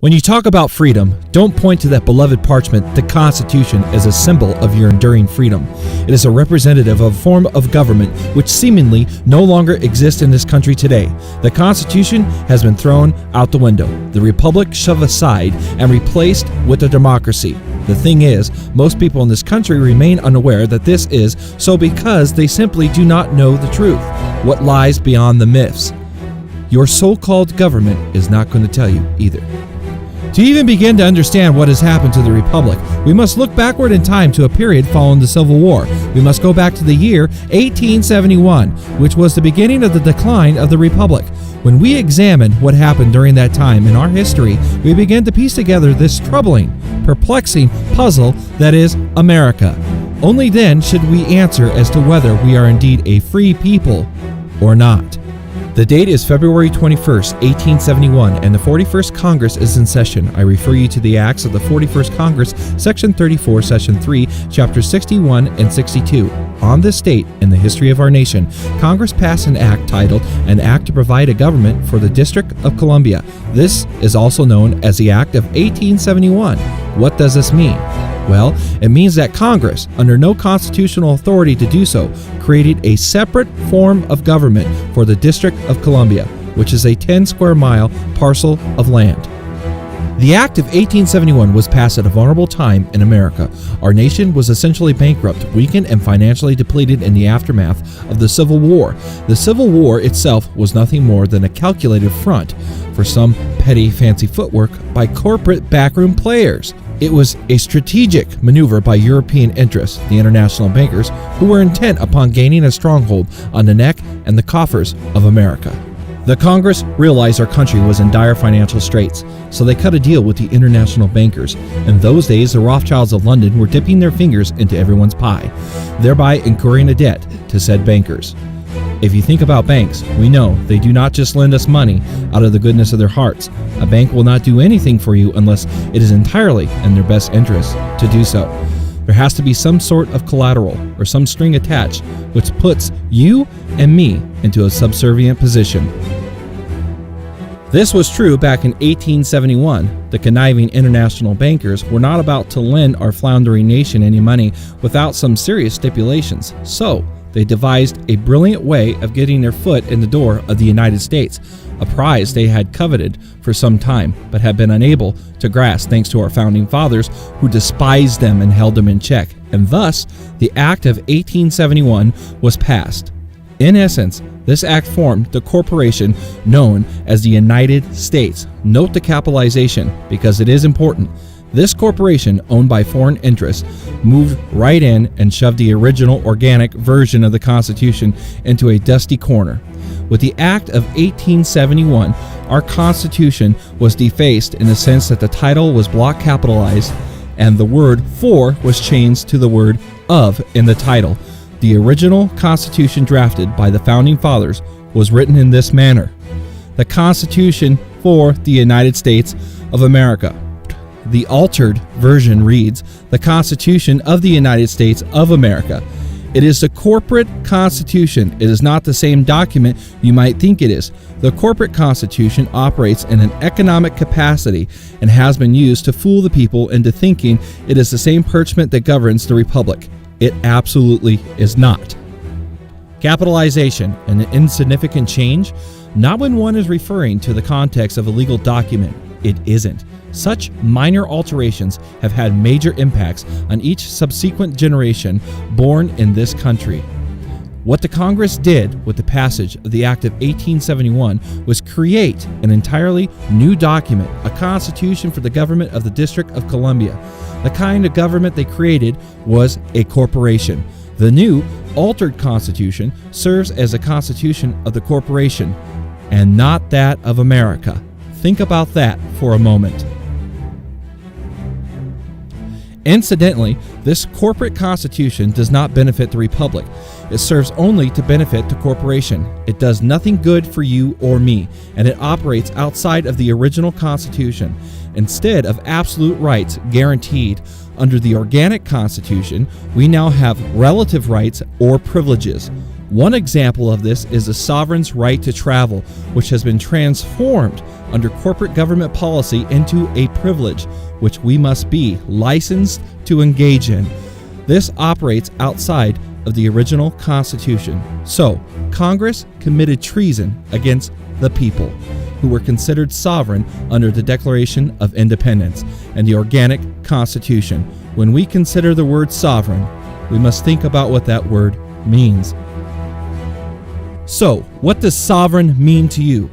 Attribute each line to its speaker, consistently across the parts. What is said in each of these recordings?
Speaker 1: When you talk about freedom, don't point to that beloved parchment, the Constitution, as a symbol of your enduring freedom. It is a representative of a form of government which seemingly no longer exists in this country today. The Constitution has been thrown out the window, the Republic shoved aside and replaced with a democracy. The thing is, most people in this country remain unaware that this is so because they simply do not know the truth, what lies beyond the myths. Your so-called government is not going to tell you either. To even begin to understand what has happened to the Republic, we must look backward in time to a period following the Civil War. We must go back to the year 1871, which was the beginning of the decline of the Republic. When we examine what happened during that time in our history, we begin to piece together this troubling, perplexing puzzle that is America. Only then should we answer as to whether we are indeed a free people or not. The date is February 21st, 1871, and the 41st Congress is in session. I refer you to the Acts of the 41st Congress, Section 34, Session 3, Chapters 61 and 62. On this date in the history of our nation, Congress passed an act titled An Act to Provide a Government for the District of Columbia. This is also known as the Act of 1871. What does this mean? Well, it means that Congress, under no constitutional authority to do so, created a separate form of government for the District of Columbia, which is a 10 square mile parcel of land. The Act of 1871 was passed at a vulnerable time in America. Our nation was essentially bankrupt, weakened, and financially depleted in the aftermath of the Civil War. The Civil War itself was nothing more than a calculated front for some petty fancy footwork by corporate backroom players. It was a strategic maneuver by European interests, the international bankers, who were intent upon gaining a stronghold on the neck and the coffers of America. The Congress realized our country was in dire financial straits, so they cut a deal with the international bankers. In those days, the Rothschilds of London were dipping their fingers into everyone's pie, thereby incurring a debt to said bankers. If you think about banks, we know they do not just lend us money out of the goodness of their hearts. A bank will not do anything for you unless it is entirely in their best interest to do so. There has to be some sort of collateral or some string attached which puts you and me into a subservient position. This was true back in 1871. The conniving international bankers were not about to lend our floundering nation any money without some serious stipulations. So, they devised a brilliant way of getting their foot in the door of the United States, a prize they had coveted for some time, but had been unable to grasp thanks to our founding fathers who despised them and held them in check. And thus, the Act of 1871 was passed. In essence, this act formed the corporation known as the United States. Note the capitalization because it is important. This corporation, owned by foreign interests, moved right in and shoved the original organic version of the Constitution into a dusty corner. With the Act of 1871, our Constitution was defaced in the sense that the title was block capitalized and the word for was changed to the word of in the title. The original Constitution drafted by the Founding Fathers was written in this manner: the Constitution for the United States of America. The altered version reads, the Constitution of the United States of America. It is the corporate constitution. It is not the same document you might think it is. The corporate constitution operates in an economic capacity and has been used to fool the people into thinking it is the same parchment that governs the republic. It absolutely is not. Capitalization, an insignificant change, not when one is referring to the context of a legal document. It isn't. Such minor alterations have had major impacts on each subsequent generation born in this country. What the Congress did with the passage of the Act of 1871 was create an entirely new document, a constitution for the government of the District of Columbia. The kind of government they created was a corporation. The new, altered constitution serves as a constitution of the corporation and not that of America. Think about that for a moment. Incidentally, this corporate constitution does not benefit the republic. It serves only to benefit the corporation. It does nothing good for you or me, and it operates outside of the original constitution. Instead of absolute rights guaranteed under the organic constitution, we now have relative rights or privileges. One example of this is the sovereign's right to travel, which has been transformed under corporate government policy into a privilege, which we must be licensed to engage in. This operates outside of the original Constitution. So, Congress committed treason against the people, who were considered sovereign under the Declaration of Independence and the organic Constitution. When we consider the word sovereign, we must think about what that word means. So, what does sovereign mean to you?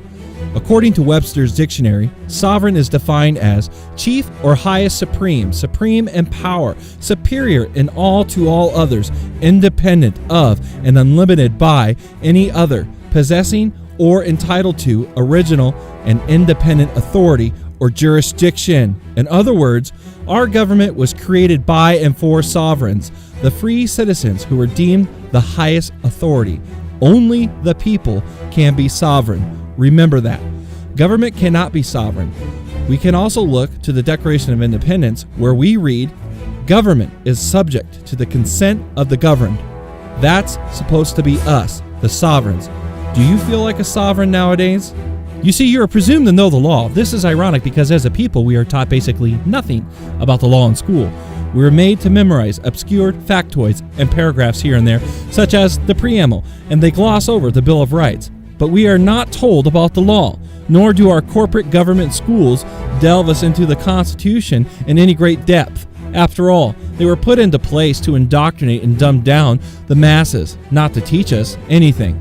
Speaker 1: According to Webster's dictionary, sovereign is defined as chief or highest supreme, supreme in power, superior in all to all others, independent of and unlimited by any other, possessing or entitled to original and independent authority or jurisdiction. In other words, our government was created by and for sovereigns, the free citizens who were deemed the highest authority. Only the people can be sovereign. Remember that. Government cannot be sovereign. We can also look to the Declaration of Independence, where we read, "Government is subject to the consent of the governed." That's supposed to be us, the sovereigns. Do you feel like a sovereign nowadays? You see, you are presumed to know the law. This is ironic because as a people, we are taught basically nothing about the law in school. We are made to memorize obscure factoids and paragraphs here and there, such as the preamble, and they gloss over the Bill of Rights. But we are not told about the law, nor do our corporate government schools delve us into the Constitution in any great depth. After all, they were put into place to indoctrinate and dumb down the masses, not to teach us anything.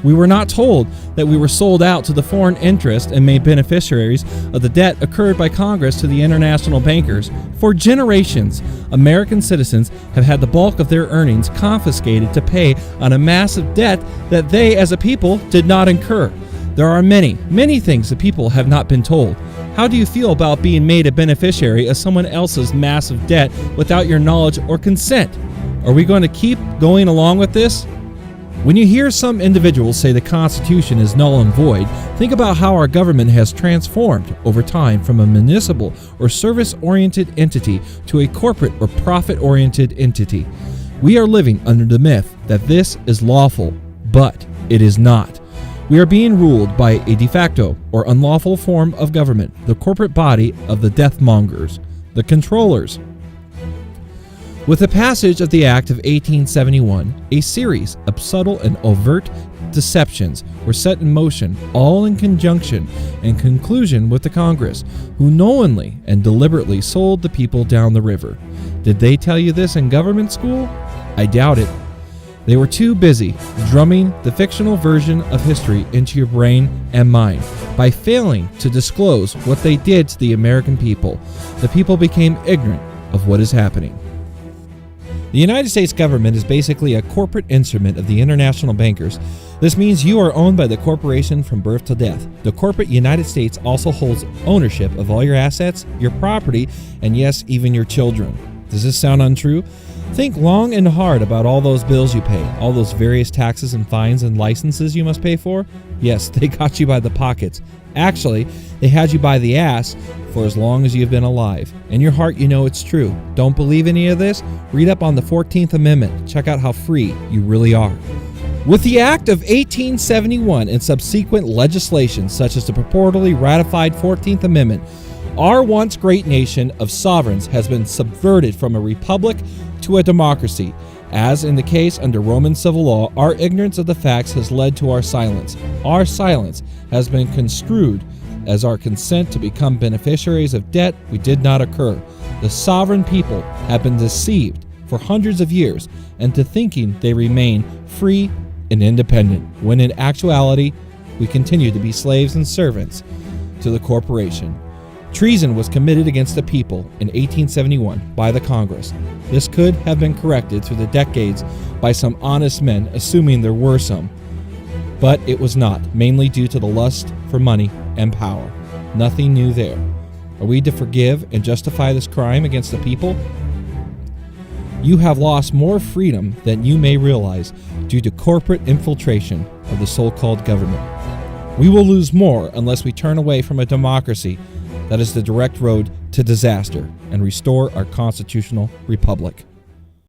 Speaker 1: We were not told that we were sold out to the foreign interest and made beneficiaries of the debt incurred by Congress to the international bankers. For generations, American citizens have had the bulk of their earnings confiscated to pay on a massive debt that they as a people did not incur. There are many, many things the people have not been told. How do you feel about being made a beneficiary of someone else's massive debt without your knowledge or consent? Are we going to keep going along with this? When you hear some individuals say the Constitution is null and void, think about how our government has transformed over time from a municipal or service-oriented entity to a corporate or profit-oriented entity. We are living under the myth that this is lawful, but it is not. We are being ruled by a de facto or unlawful form of government, the corporate body of the deathmongers, the controllers. With the passage of the Act of 1871, a series of subtle and overt deceptions were set in motion, all in conjunction and conclusion with the Congress, who knowingly and deliberately sold the people down the river. Did they tell you this in government school? I doubt it. They were too busy drumming the fictional version of history into your brain and mind. By failing to disclose what they did to the American people, the people became ignorant of what is happening. The United States government is basically a corporate instrument of the international bankers. This means you are owned by the corporation from birth to death. The corporate United States also holds ownership of all your assets, your property, and yes, even your children. Does this sound untrue? Think long and hard about all those bills you pay, all those various taxes and fines and licenses you must pay for. Yes, they got you by the pockets. Actually, they had you by the ass for as long as you've been alive. In your heart, you know it's true. Don't believe any of this? Read up on the 14th Amendment. Check out how free you really are. With the Act of 1871 and subsequent legislation, such as the purportedly ratified 14th Amendment, our once great nation of sovereigns has been subverted from a republic to a democracy. As in the case under Roman civil law, our ignorance of the facts has led to our silence. Our silence has been construed as our consent to become beneficiaries of debt we did not incur. The sovereign people have been deceived for hundreds of years into thinking they remain free and independent, when in actuality, we continue to be slaves and servants to the corporation. Treason was committed against the people in 1871 by the Congress. This could have been corrected through the decades by some honest men, assuming there were some. But it was not, mainly due to the lust for money and power. Nothing new there. Are we to forgive and justify this crime against the people? You have lost more freedom than you may realize due to corporate infiltration of the so-called government. We will lose more unless we turn away from a democracy that is the direct road to disaster and restore our constitutional republic.